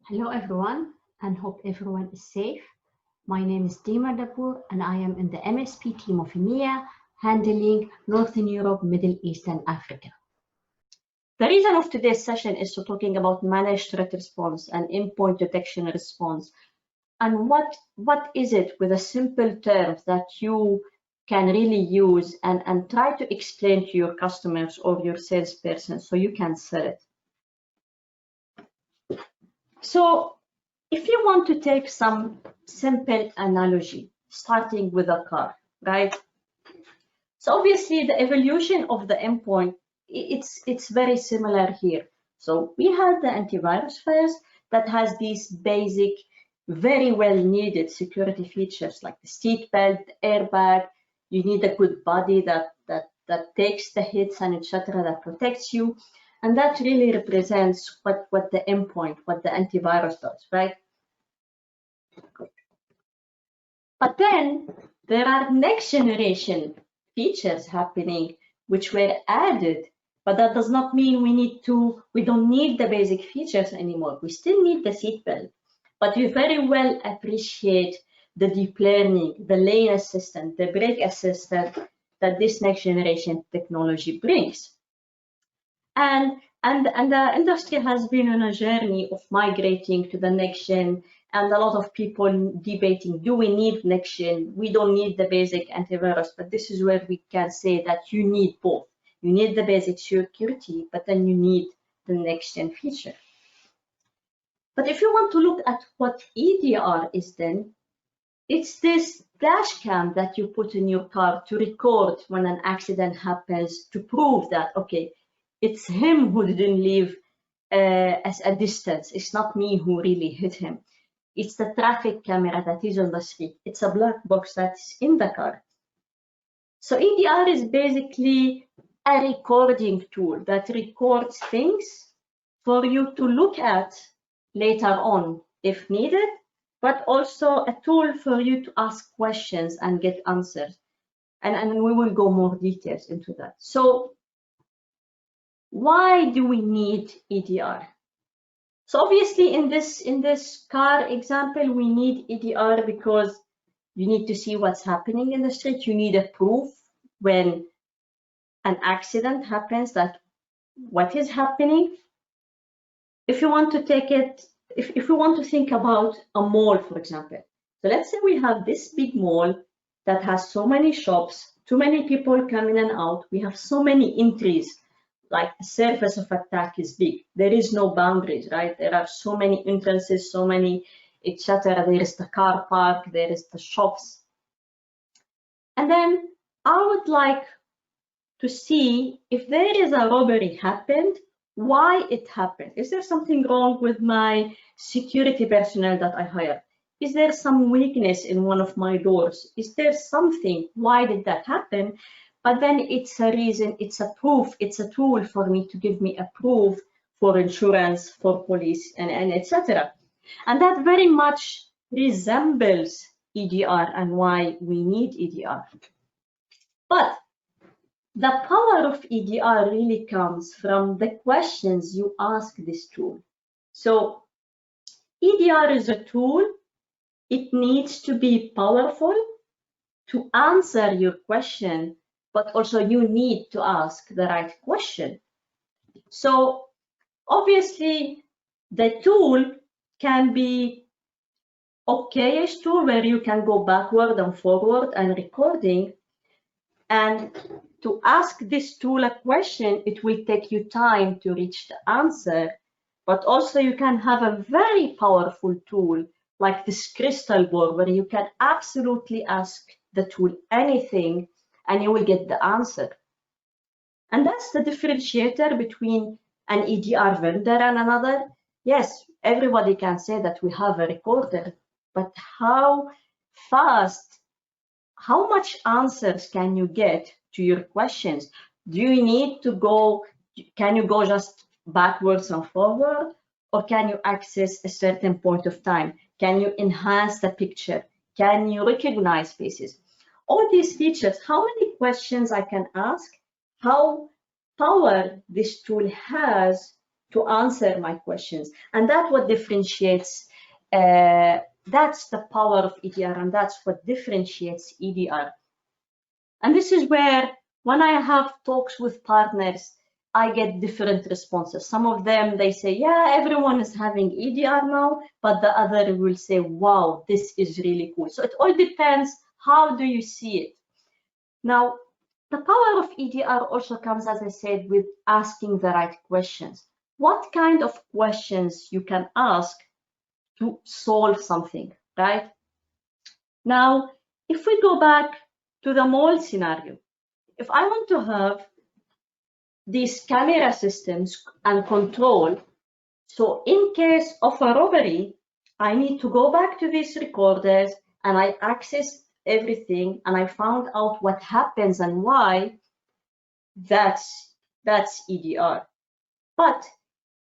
Hello everyone, and hope everyone is safe. My name is Dima Dapour, and I am in the MSP team of EMEA, handling Northern Europe, Middle East, and Africa. The reason of today's session is to talking about managed threat response and endpoint detection response. And what is it with a simple terms that you can really use and try to explain to your customers or your salesperson so you can sell it. So if you want to take some simple analogy, starting with a car, right? So obviously the evolution of the endpoint, it's very similar here. So we had the antivirus first that has these basic, very well needed security features like the seat belt, the airbag. You need a good body that takes the hits and etc. that protects you. And that really represents what the endpoint, what the antivirus does, right? But then there are next generation features happening which were added, but that does not mean we don't need the basic features anymore. We still need the seatbelt, but we very well appreciate the deep learning, the lane assistant, the brake assistant that this next generation technology brings. And the industry has been on a journey of migrating to the next gen, and a lot of people debating, do we need next gen? We don't need the basic antivirus, but this is where we can say that you need both. You need the basic security, but then you need the next gen feature. But if you want to look at what EDR is then, it's this dash cam that you put in your car to record when an accident happens to prove that, okay, it's him who didn't leave as a distance. It's not me who really hit him. It's the traffic camera that is on the street. It's a black box that's in the car. So EDR is basically a recording tool that records things for you to look at later on if needed, but also a tool for you to ask questions and get answers. And we will go more details into that. So why do we need EDR? So obviously in this car example, we need EDR because you need to see what's happening in the street. You need a proof when an accident happens that what is happening. If you want to take it, if we want to think about a mall, for example. So let's say we have this big mall that has so many shops, too many people come in and out. We have so many entries. Like the surface of attack is big. There is no boundaries, right? There are so many entrances, so many, etc. There is the car park, there is the shops. And then I would like to see if there is a robbery happened, why it happened. Is there something wrong with my security personnel that I hired? Is there some weakness in one of my doors? Is there something? Why did that happen? But then it's a reason, it's a proof, it's a tool for me to give me a proof for insurance, for police, and etc. And that very much resembles EDR and why we need EDR. But the power of EDR really comes from the questions you ask this tool. So EDR is a tool. It needs to be powerful to answer your question, but also you need to ask the right question. So obviously the tool can be okayish tool where you can go backward and forward and recording. And to ask this tool a question, it will take you time to reach the answer, but also you can have a very powerful tool like this crystal ball where you can absolutely ask the tool anything and you will get the answer. And that's the differentiator between an EDR vendor and another. Yes, everybody can say that we have a recorder, but how fast, how much answers can you get to your questions? Do you need to go, can you go just backwards and forward? Or can you access a certain point of time? Can you enhance the picture? Can you recognize faces? All these features, how many questions I can ask, how power this tool has to answer my questions. And that's what differentiates, that's the power of EDR, and that's what differentiates EDR. And this is where, when I have talks with partners, I get different responses. Some of them, they say, yeah, everyone is having EDR now, but the other will say, wow, this is really cool. So it all depends, how do you see it? Now, the power of EDR also comes, as I said, with asking the right questions. What kind of questions you can ask to solve something, right? Now, if we go back to the mall scenario, if I want to have these camera systems and control, so in case of a robbery, I need to go back to these recorders and I access everything and I found out what happens and why. That's EDR. But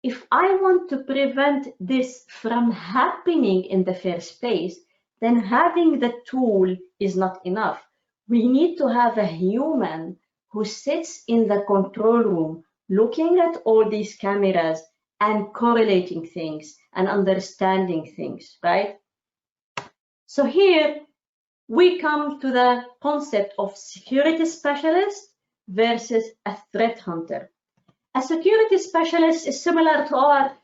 if I want to prevent this from happening in the first place, then having the tool is not enough. We need to have a human who sits in the control room looking at all these cameras and correlating things and understanding things, right? So here we come to the concept of security specialist versus a threat hunter. A security specialist is similar to our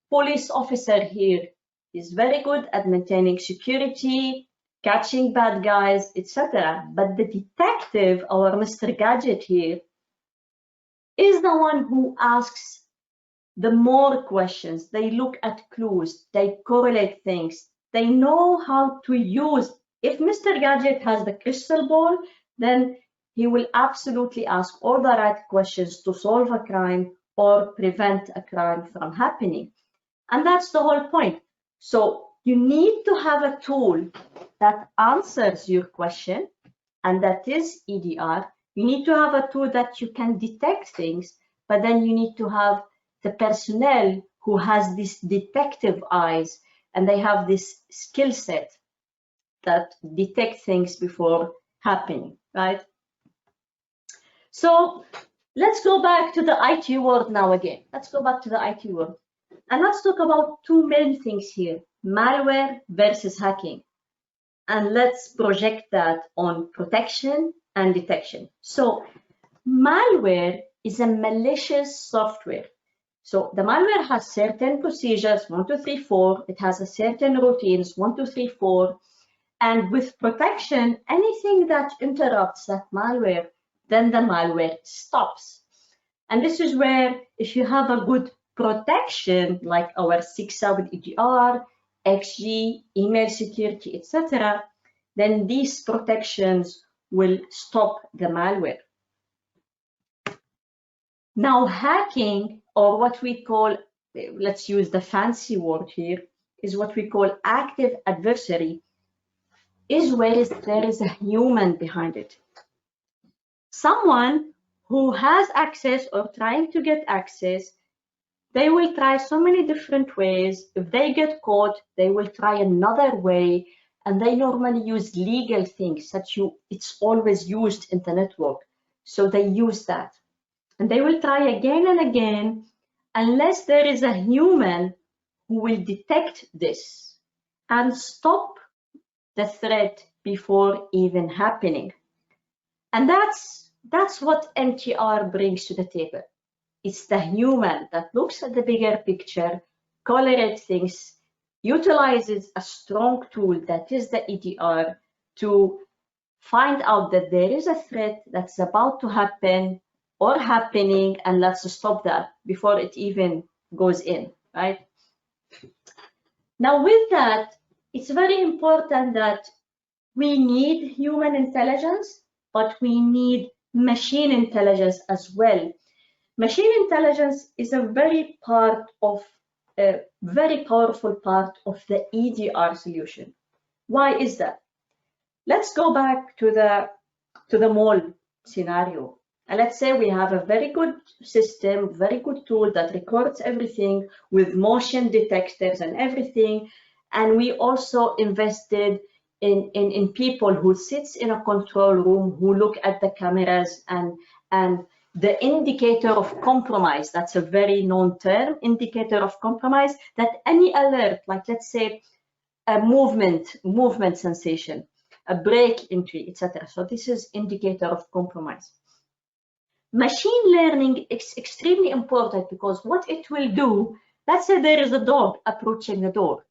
police officer here. He's very good at maintaining security, catching bad guys, etc. But the detective, our Mr. Gadget here, is the one who asks the more questions. They look at clues, they correlate things, they know how to use. If Mr. Gadget has the crystal ball, then he will absolutely ask all the right questions to solve a crime or prevent a crime from happening. And that's the whole point. So you need to have a tool that answers your question, and that is EDR. You need to have a tool that you can detect things, but then you need to have the personnel who has these detective eyes, and they have this skill set that detect things before happening, right? So let's go back to the IT world now again. Let's go back to the IT world. And let's talk about two main things here, malware versus hacking. And let's project that on protection and detection. So malware is a malicious software. So the malware has certain procedures, 1, 2, 3, 4. It has a certain routines, 1, 2, 3, 4. And with protection, anything that interrupts that malware, then the malware stops. And this is where, if you have a good protection, like our 6-7 EDR, XG, email security, etc., then these protections will stop the malware. Now, hacking, or what we call, let's use the fancy word here, is what we call active adversary, is where there is a human behind it. Someone who has access or trying to get access, they will try so many different ways. If they get caught, they will try another way, and they normally use legal things that it's always used in the network. So they use that. And they will try again and again, unless there is a human who will detect this and stop the threat before even happening. And that's what MTR brings to the table. It's the human that looks at the bigger picture, correlates things, utilizes a strong tool that is the EDR to find out that there is a threat that's about to happen or happening, and let's stop that before it even goes in, right? Now with that, it's very important that we need human intelligence, but we need machine intelligence as well. Machine intelligence is a very powerful part of the EDR solution. Why is that? Let's go back to the mall scenario. And let's say we have a very good system, very good tool that records everything with motion detectors and everything. And we also invested in people who sits in a control room, who look at the cameras and the indicator of compromise. That's a very known term, indicator of compromise, that any alert, like let's say a movement sensation, a break entry, etc. So this is indicator of compromise. Machine learning is extremely important because what it will do, let's say there is a dog approaching the door.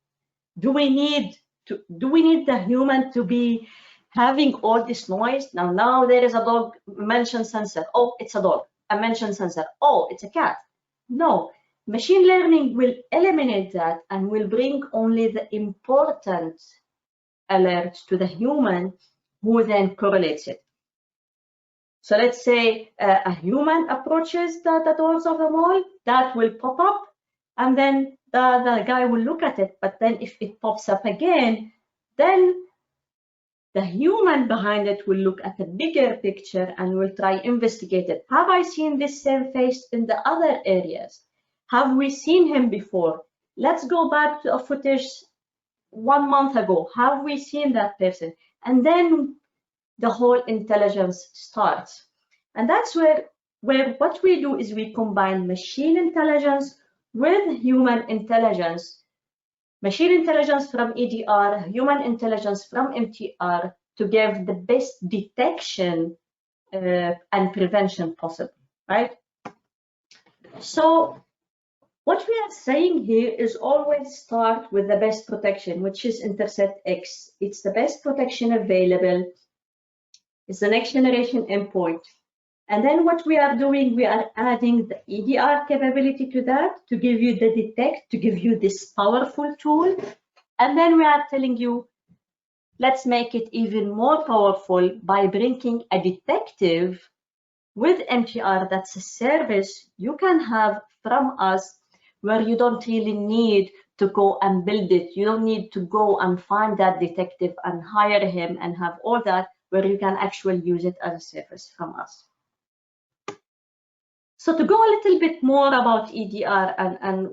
Do we need the human to be having all this noise? Now there is a dog, mention sensor. Oh, it's a dog. A mention sensor. Oh, it's a cat. No, machine learning will eliminate that and will bring only the important alerts to the human, who then correlates it. So let's say a human approaches the doors of the mall, that will pop up, and then the guy will look at it. But then if it pops up again, then the human behind it will look at a bigger picture and will try investigate it. Have I seen this same face in the other areas? Have we seen him before? Let's go back to a footage 1 month ago. Have we seen that person? And then the whole intelligence starts. And that's where what we do is we combine machine intelligence with human intelligence. Machine intelligence from EDR, human intelligence from MTR, to give the best detection and prevention possible, right? So what we are saying here is always start with the best protection, which is Intercept X. It's the best protection available. It's the next generation endpoint. And then what we are doing, we are adding the EDR capability to that, to give you the detect, to give you this powerful tool. And then we are telling you, let's make it even more powerful by bringing a detective with MTR. That's a service you can have from us, where you don't really need to go and build it. You don't need to go and find that detective and hire him and have all that, where you can actually use it as a service from us. So to go a little bit more about EDR and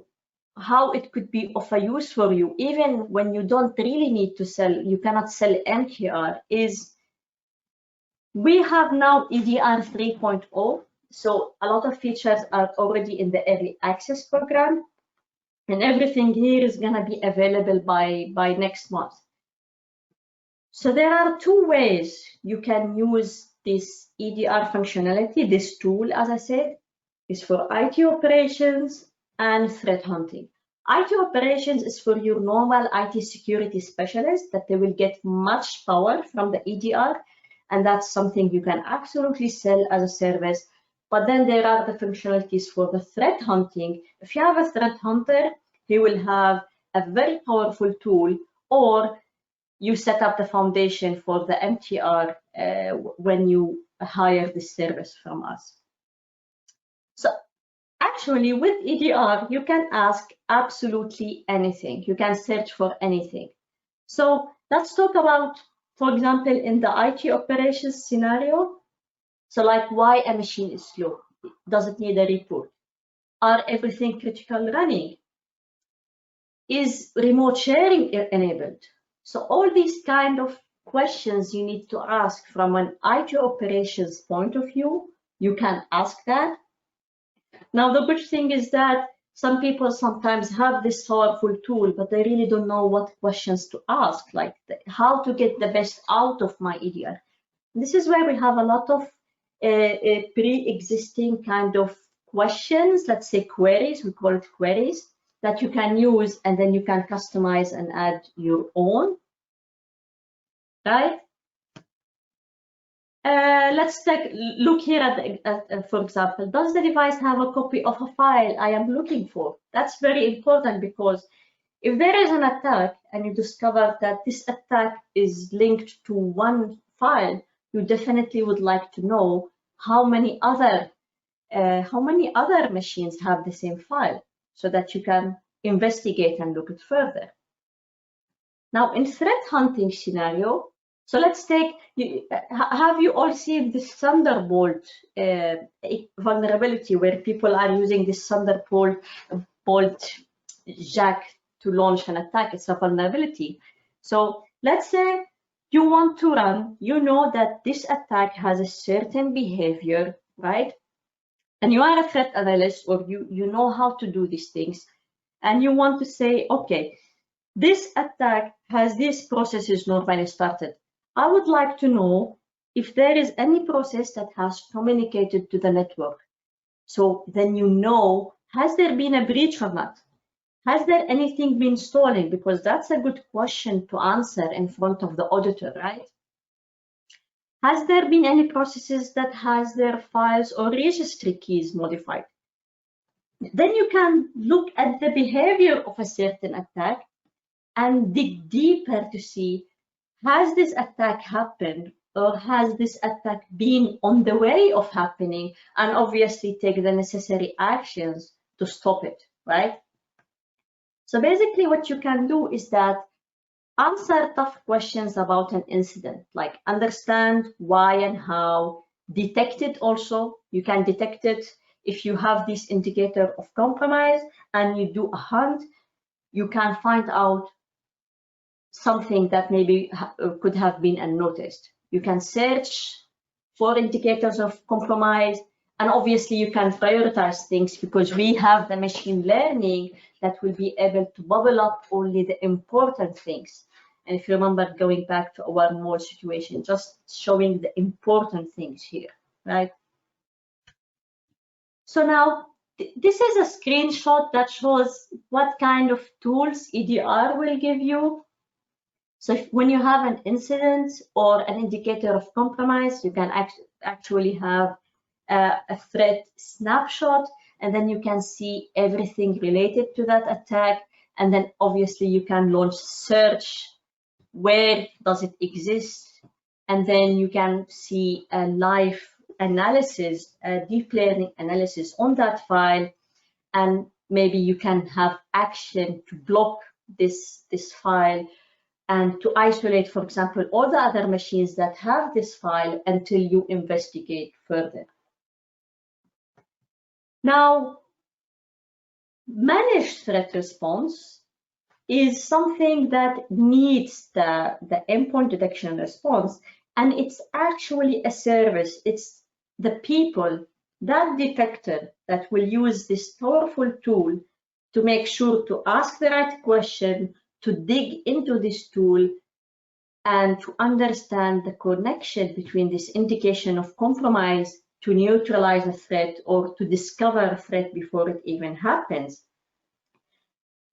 how it could be of a use for you, even when you don't really need to sell, you cannot sell MTR, is we have now EDR 3.0. So a lot of features are already in the early access program, and everything here is going to be available by next month. So there are two ways you can use this EDR functionality. This tool, as I said, is for IT operations and threat hunting. IT operations is for your normal IT security specialists, that they will get much power from the EDR, and that's something you can absolutely sell as a service. But then there are the functionalities for the threat hunting. If you have a threat hunter, he will have a very powerful tool, or you set up the foundation for the MTR when you hire this service from us. So actually with EDR, you can ask absolutely anything. You can search for anything. So let's talk about, for example, in the IT operations scenario. So like, why a machine is slow? Does it need a report? Are everything critical running? Is remote sharing enabled? So all these kind of questions you need to ask from an IT operations point of view. You can ask that. Now, the good thing is that some people sometimes have this powerful tool, but they really don't know what questions to ask, like how to get the best out of my EDR. This is where we have a lot of pre-existing kind of questions, let's say queries, we call it queries, that you can use, and then you can customize and add your own, right? Let's look here at for example, does the device have a copy of a file I am looking for? That's very important, because if there is an attack and you discover that this attack is linked to one file, you definitely would like to know how many other machines have the same file, so that you can investigate and look it further. Now, in threat hunting scenario, so let's take, have you all seen this Thunderbolt vulnerability, where people are using this Thunderbolt jack to launch an attack? It's a vulnerability. So let's say you want to run, you know that this attack has a certain behavior, right? and you are a threat analyst, or you know how to do these things, and you want to say, okay, this attack has these processes normally started. I would like to know if there is any process that has communicated to the network. So then you know, has there been a breach or not? Has there anything been stolen? Because that's a good question to answer in front of the auditor, right? Has there been any processes that has their files or registry keys modified? Then you can look at the behavior of a certain attack and dig deeper to see, has this attack happened, or has this attack been on the way of happening, and obviously take the necessary actions to stop it, right? So basically what you can do is that answer tough questions about an incident, like understand why and how, detect it also. You can detect it if you have this indicator of compromise and you do a hunt, you can find out something that maybe could have been unnoticed. You can search for indicators of compromise, and obviously you can prioritize things because we have the machine learning that will be able to bubble up only the important things. And if you remember going back to our mall situation, just showing the important things here, right? So now this is a screenshot that shows what kind of tools EDR will give you. So when you have an incident or an indicator of compromise, you can actually have a threat snapshot, and then you can see everything related to that attack. And then obviously you can launch search, where does it exist? And then you can see a live analysis, a deep learning analysis on that file. And maybe you can have action to block this file and to isolate, for example, all the other machines that have this file until you investigate further. Now, managed threat response is something that needs the endpoint detection and response, and it's actually a service. It's the people, that detector, that will use this powerful tool to make sure to ask the right question, to dig into this tool, and to understand the connection between this indication of compromise to neutralize a threat or to discover a threat before it even happens.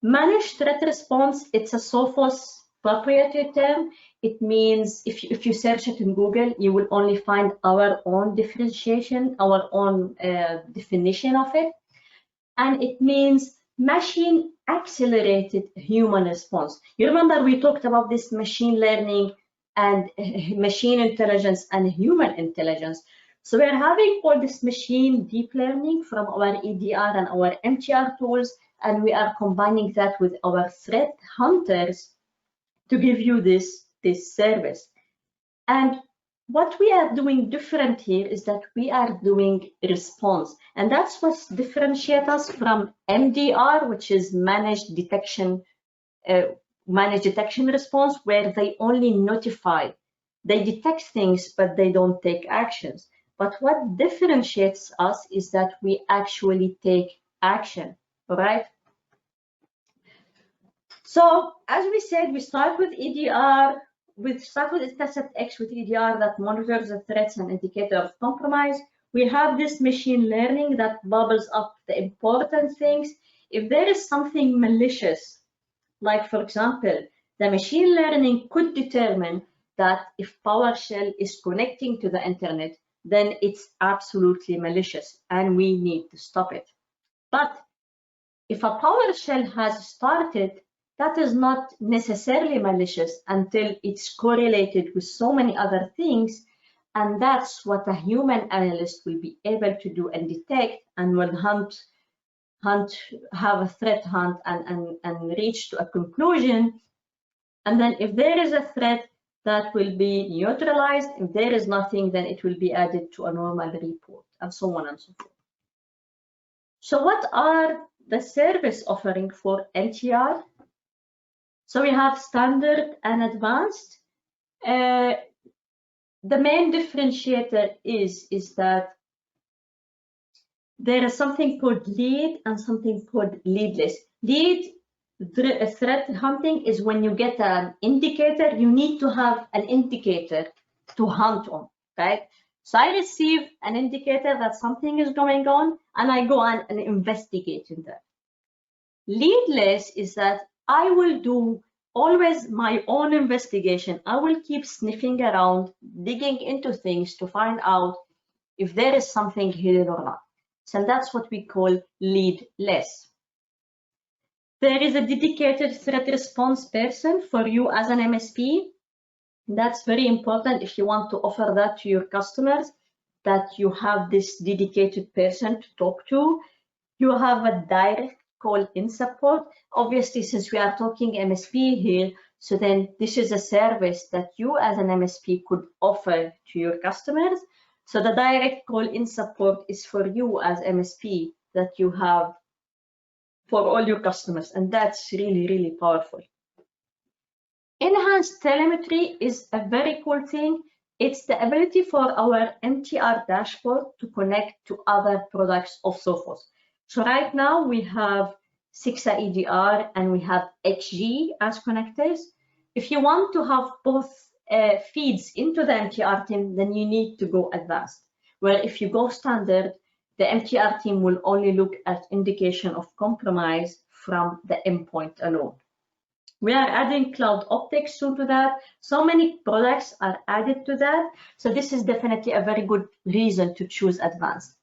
Managed threat response, it's a Sophos proprietary term. It means if you search it in Google, you will only find our own differentiation, our own definition of it. And it means machine accelerated human response. You remember we talked about this machine learning and machine intelligence and human intelligence. So we're having all this machine deep learning from our EDR and our MTR tools, and we are combining that with our threat hunters to give you this service. And what we are doing different here is that we are doing response, and that's what differentiates us from MDR, which is managed detection response, where they only notify. They detect things, but they don't take actions. But what differentiates us is that we actually take action, all right? So as we said, we start with EDR. We start with Intercept X with EDR that monitors the threats and indicator of compromise. We have this machine learning that bubbles up the important things. If there is something malicious, like for example, the machine learning could determine that if PowerShell is connecting to the internet, then it's absolutely malicious and we need to stop it. But if a PowerShell has started, that is not necessarily malicious until it's correlated with so many other things, and that's what a human analyst will be able to do and detect, and will have a threat hunt and reach to a conclusion. And then if there is a threat, that will be neutralized. If there is nothing, then it will be added to a normal report, and so on and so forth. So what are the service offering for MTR? So we have standard and advanced. The main differentiator is that there is something called lead and something called leadless. Lead threat hunting is when you get an indicator, you need to have an indicator to hunt on, right? So I receive an indicator that something is going on, and I go on and investigate in that. Leadless is that I will do always my own investigation. I will keep sniffing around, digging into things to find out if there is something hidden or not. So that's what we call leadless. There is a dedicated threat response person for you as an MSP. That's very important if you want to offer that to your customers, that you have this dedicated person to talk to. You have a direct call in support. Obviously, since we are talking MSP here, so then this is a service that you as an MSP could offer to your customers. So the direct call in support is for you as MSP that you have for all your customers, and that's really, really powerful. Enhanced telemetry is a very cool thing. It's the ability for our MTR dashboard to connect to other products of Sophos. So right now we have 6A EDR and we have HG as connectors. If you want to have both feeds into the MTR team, then you need to go advanced. Where if you go standard, the MTR team will only look at indication of compromise from the endpoint alone. We are adding cloud optics soon to that. So many products are added to that. So this is definitely a very good reason to choose advanced.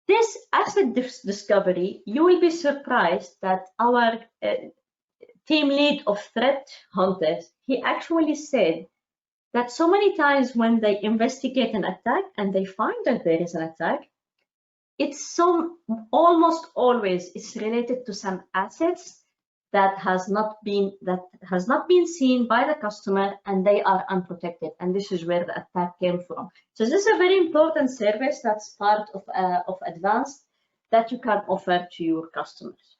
This asset discovery, you will be surprised that our team lead of threat hunters, he actually said that so many times when they investigate an attack and they find that there is an attack, it's almost always it's related to some assets that has not been seen by the customer, and they are unprotected, and this is where the attack came from. So this is a very important service that's part of advanced that you can offer to your customers.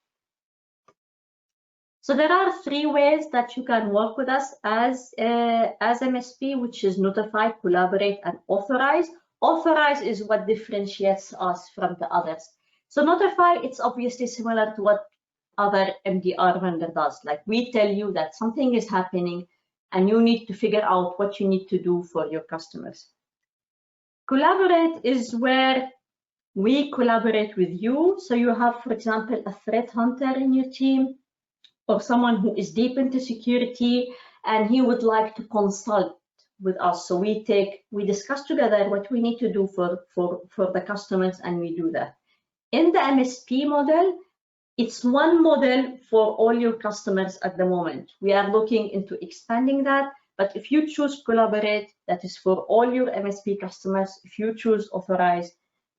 So there are 3 ways that you can work with us as MSP, which is notify, collaborate, and authorize. Authorize is what differentiates us from the others. So notify, it's obviously similar to what other MDR vendor does. Like, we tell you that something is happening and you need to figure out what you need to do for your customers. Collaborate is where we collaborate with you. So you have, for example, a threat hunter in your team, or someone who is deep into security, and he would like to consult with us. So we discuss together what we need to do for the customers, and we do that. In the MSP model, it's one model for all your customers at the moment. We are looking into expanding that, but if you choose collaborate, that is for all your MSP customers. If you choose authorize,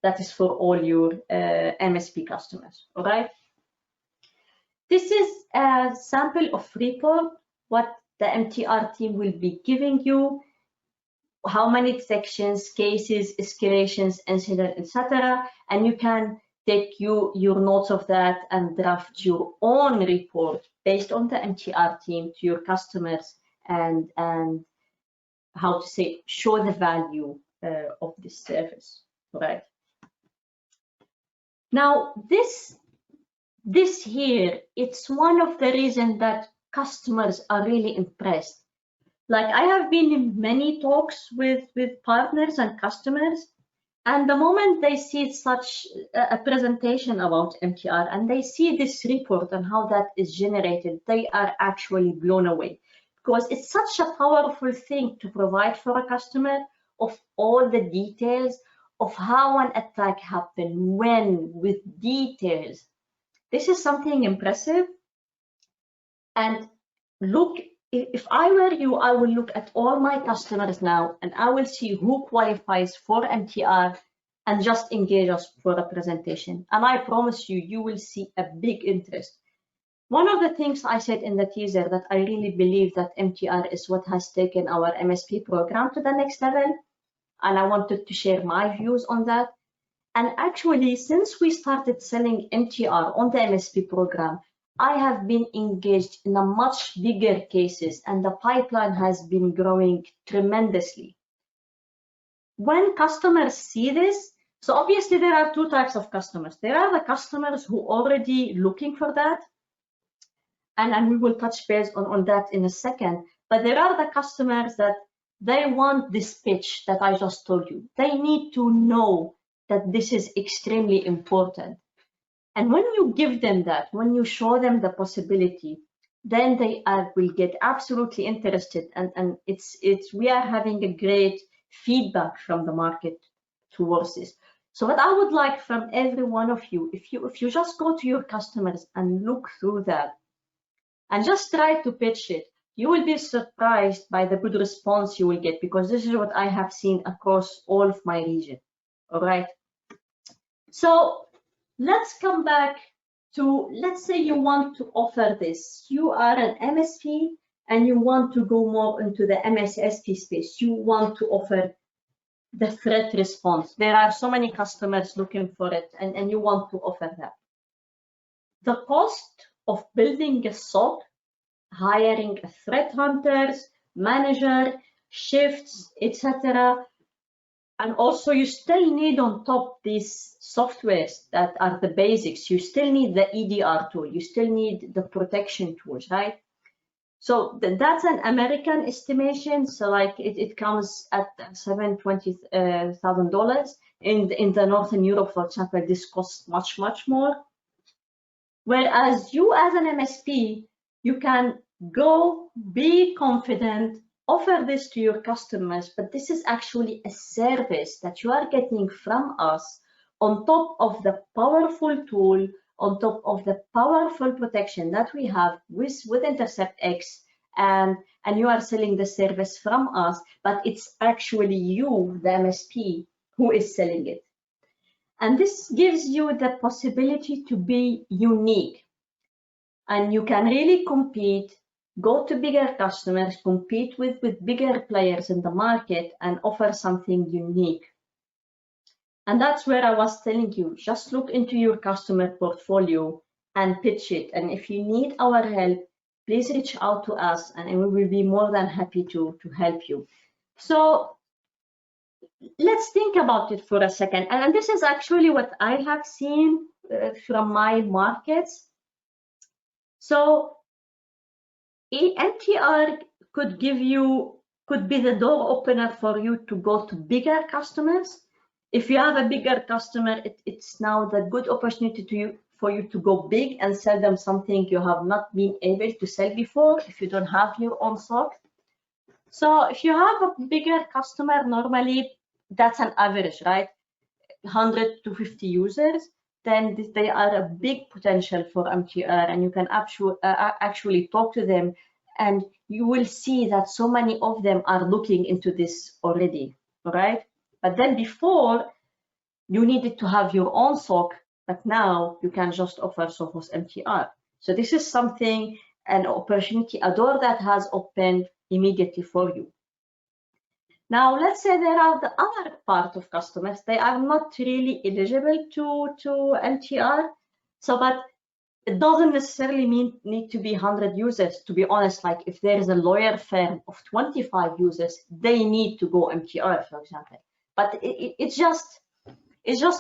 that is for all your MSP customers, all right? This is a sample of report, what the MTR team will be giving you, how many sections, cases, escalations, incident, etc. And you can take your notes of that and draft your own report based on the MTR team to your customers, and how to say, show the value of this service, right? Now, this here, it's one of the reasons that customers are really impressed. Like, I have been in many talks with partners and customers, and the moment they see such a presentation about MTR and they see this report and how that is generated, they are actually blown away, because it's such a powerful thing to provide for a customer of all the details of how an attack happened, when, with details. This is something impressive. And look, if I were you, I will look at all my customers now, and I will see who qualifies for MTR and just engage us for a presentation. And I promise you, you will see a big interest. One of the things I said in the teaser, that I really believe that MTR is what has taken our MSP program to the next level. And I wanted to share my views on that. And actually, since we started selling MTR on the MSP program, I have been engaged in a much bigger cases, and the pipeline has been growing tremendously. When customers see this, So obviously there are two types of customers. There are the customers who already looking for that, and we will touch base on that in a second. But there are the customers that they want this pitch that I just told you. They need to know that this is extremely important. And when you give them that, when you show them the possibility, then they will get absolutely interested. And we are having a great feedback from the market towards this. So what I would like from every one of you, if you just go to your customers and look through that and just try to pitch it, you will be surprised by the good response you will get, because this is what I have seen across all of my region. All right. So let's come back to, let's say you want to offer this. You are an MSP and you want to go more into the MSSP space. You want to offer the threat response. There are so many customers looking for it, and you want to offer that. The cost of building a SOC, hiring a threat hunters, manager, shifts, etc. And also you still need on top these softwares that are the basics. You still need the EDR tool. You still need the protection tools, right? So that's an American estimation. So like it comes at $720,000. In the Northern Europe, for example, this costs much, much more. Whereas you as an MSP, you can go, be confident, offer this to your customers, but this is actually a service that you are getting from us on top of the powerful tool, on top of the powerful protection that we have with Intercept X, and you are selling the service from us, but it's actually you, the MSP, who is selling it. And this gives you the possibility to be unique, and you can really compete, go to bigger customers, compete with bigger players in the market and offer something unique. And that's where I was telling you, just look into your customer portfolio and pitch it. And if you need our help, please reach out to us and we will be more than happy to help you. So let's think about it for a second. And this is actually what I have seen from my markets. So MTR could be the door opener for you to go to bigger customers. If you have a bigger customer, it's now the good opportunity for you to go big and sell them something you have not been able to sell before if you don't have your own SOC. So if you have a bigger customer, normally that's an average, right? 100 to 50 users, then they are a big potential for MTR, and you can actually talk to them, and you will see that so many of them are looking into this already, all right? But then before, you needed to have your own SOC, but now you can just offer Sophos MTR. So this is something, an opportunity, a door that has opened immediately for you. Now, let's say there are the other part of customers, they are not really eligible to MTR. So, but it doesn't necessarily need to be 100 users. To be honest, like if there is a lawyer firm of 25 users, they need to go MTR, for example. But it's just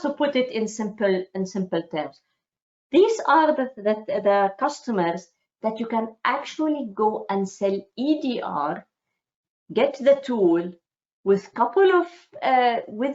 to put it in simple terms. These are the customers that you can actually go and sell EDR, get the tool, with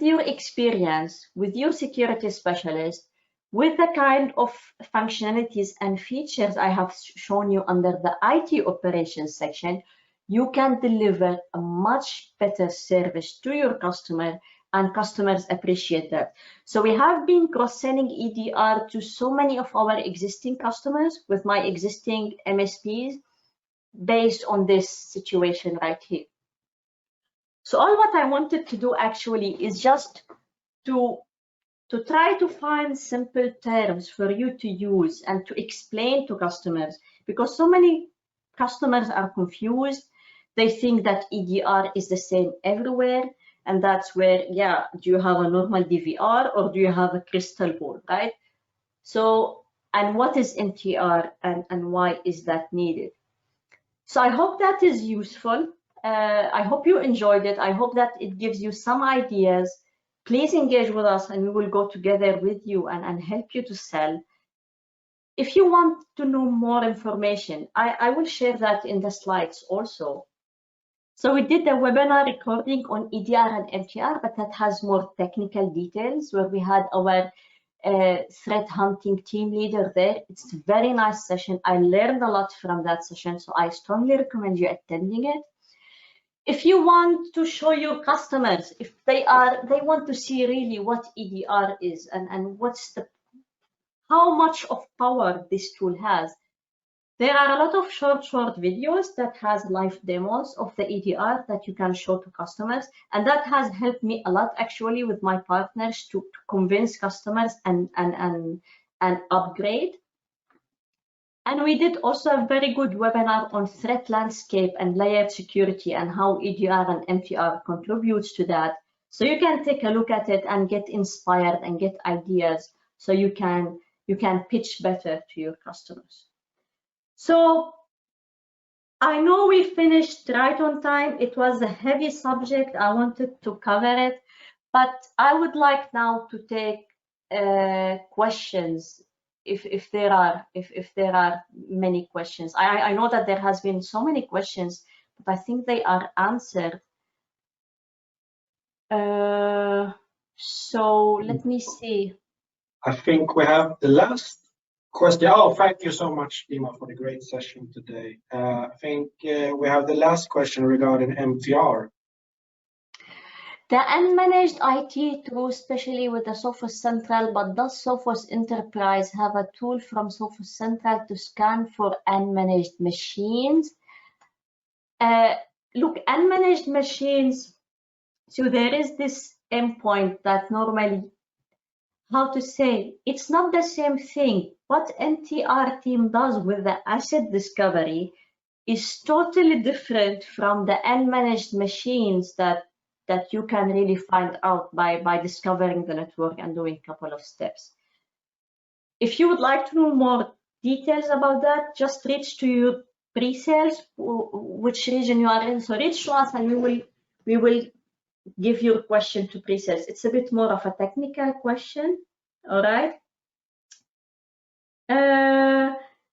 your experience, with your security specialist, with the kind of functionalities and features I have shown you under the IT operations section, you can deliver a much better service to your customer, and customers appreciate that. So we have been cross-selling EDR to so many of our existing customers with my existing MSPs based on this situation right here. So all what I wanted to do actually is just to try to find simple terms for you to use and to explain to customers, because so many customers are confused. They think that EDR is the same everywhere, and that's where, yeah, do you have a normal DVR or do you have a crystal ball, right? So, and what is MTR and why is that needed? So I hope that is useful. I hope you enjoyed it. I hope that it gives you some ideas. please engage with us and we will go together with you and help you to sell. If you want to know more information, I will share that in the slides also. So we did a webinar recording on EDR and MTR, but that has more technical details where we had our threat hunting team leader there. It's a very nice session. I learned a lot from that session, so I strongly recommend you attending it. If you want to show your customers, if they want to see really what EDR is and how much of power this tool has, there are a lot of short videos that has live demos of the EDR that you can show to customers, and that has helped me a lot actually with my partners to convince customers and upgrade. And we did also a very good webinar on threat landscape and layered security and how EDR and MTR contributes to that. So you can take a look at it and get inspired and get ideas so you can pitch better to your customers. So I know we finished right on time. It was a heavy subject. I wanted to cover it, but I would like now to take questions if there are many questions. I know that there has been so many questions, but I think they are answered. So let me see. I think we have the last question. Oh, thank you so much, Dima, for the great session today. I think we have the last question regarding MTR. The unmanaged IT through, especially with the Sophos Central, but does Sophos Enterprise have a tool from Sophos Central to scan for unmanaged machines? Look, unmanaged machines, so there is this endpoint that normally, how to say, it's not the same thing. What MTR team does with the asset discovery is totally different from the unmanaged machines that you can really find out by discovering the network and doing a couple of steps. If you would like to know more details about that, just reach to your pre-sales, which region you are in. So reach to us and we will give your question to pre-sales. It's a bit more of a technical question, all right?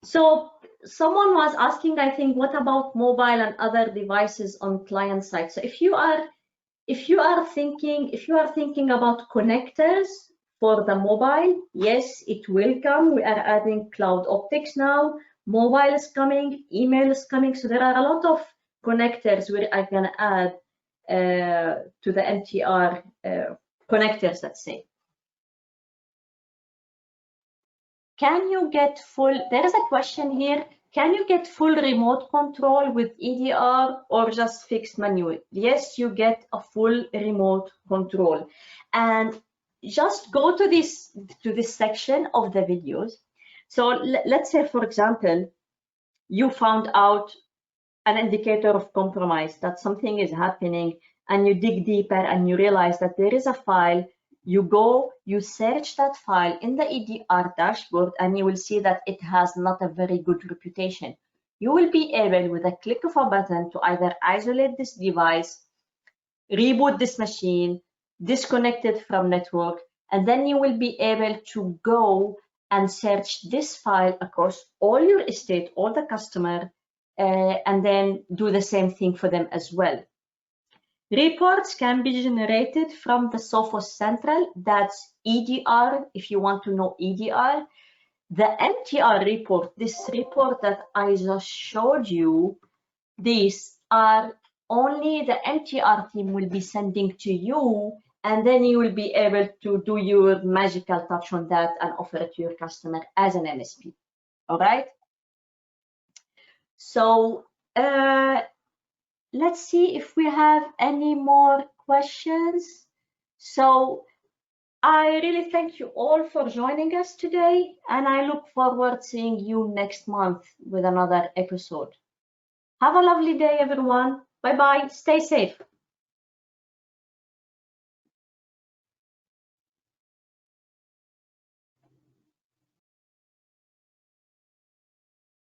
So someone was asking, I think, what about mobile and other devices on client side? So if you are thinking about connectors for the mobile, yes, it will come. We are adding cloud optics now. Mobile is coming, email is coming. So there are a lot of connectors we are going to add to the MTR connectors, let's say. Can you get full, there is a question here, can you get full remote control with EDR or just fixed manual? Yes, you get a full remote control. And just go to this section of the videos. So let's say, for example, you found out an indicator of compromise, that something is happening, and you dig deeper and you realize that there is a file. You go, you search that file in the EDR dashboard, and you will see that it has not a very good reputation. You will be able, with a click of a button, to either isolate this device, reboot this machine, disconnect it from network, and then you will be able to go and search this file across all your estate, all the customer, and then do the same thing for them as well. Reports can be generated from the Sophos Central. That's EDR, if you want to know EDR. The MTR report, this report that I just showed you, these are only the MTR team will be sending to you, and then you will be able to do your magical touch on that and offer it to your customer as an MSP. All right? So, let's see if we have any more questions. So I really thank you all for joining us today, and I look forward to seeing you next month with another episode. Have a lovely day, everyone. Bye-bye. Stay safe.